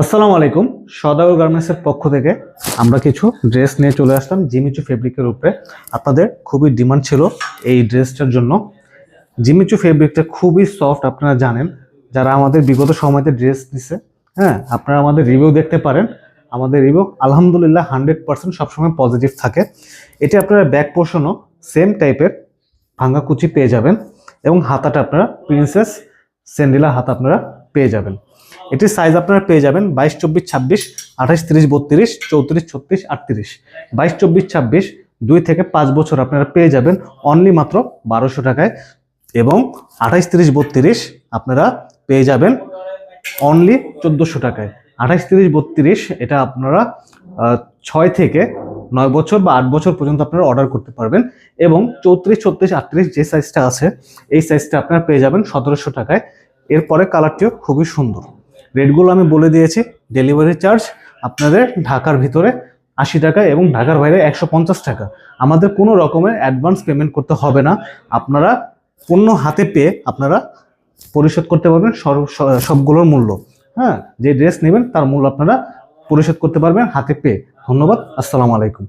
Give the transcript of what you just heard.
আসসালামু আলাইকুম। সদাগর গার্মেন্টসের পক্ষ থেকে আমরা কিছু ড্রেস নিয়ে চলে আসলাম জিমিচু ফেব্রিকের উপরে। আপনাদের খুবই ডিমান্ড ছিল এই ড্রেসটার জন্য। জিমিচু ফেব্রিকটা খুবই সফট, আপনারা জানেন যারা আমাদের বিগত সময়তে ড্রেস দিছে। হ্যাঁ, আপনারা আমাদের রিভিউ দেখতে পারেন। আমাদের রিভিউ আলহামদুলিল্লাহ 100% সবসময় পজিটিভ থাকে। এটি আপনারা ব্যাক পোর্শনও সেম টাইপের ভাঙ্গা কুচি পেয়ে যাবেন এবং হাতাটা আপনারা প্রিন্সেস সেন্ডিলা হাতা আপনারা পেয়ে যাবেন। এটির সাইজ আপনারা পেয়ে যাবেন 22, 24, 26, 28, 30, 32, 34, 36, 38। 22, 24, 26 2 থেকে 5 বছর আপনারা পেয়ে যাবেন অনলি মাত্র 1200 টাকায় এবং 28, 30, 32 আপনারা পেয়ে যাবেন অনলি 1400 টাকায়। 28, 30, 32 এটা আপনারা 6 থেকে 9 বছর বা 8 বছর পর্যন্ত আপনারা অর্ডার করতে পারবেন এবং 34, 36, 38 যে সাইজটা আছে এই সাইজটা আপনারা পেয়ে যাবেন 1700 টাকায়। এরপরে কালারটিও খুবই সুন্দর। রেটগুলো আমি বলে দিয়েছি। ডেলিভারি চার্জ আপনাদের ঢাকার ভিতরে 80 টাকা এবং ঢাকার বাইরে 150 টাকা। আমাদের কোনো রকমের অ্যাডভান্স পেমেন্ট করতে হবে না। আপনারা পণ্য হাতে পেয়ে আপনারা পরিশোধ করতে পারবেন সবগুলোর মূল্য। হ্যাঁ, যে ড্রেস নেবেন তার মূল্য আপনারা পরিশোধ করতে পারবেন হাতে পেয়ে। ধন্যবাদ। আসসালামু আলাইকুম।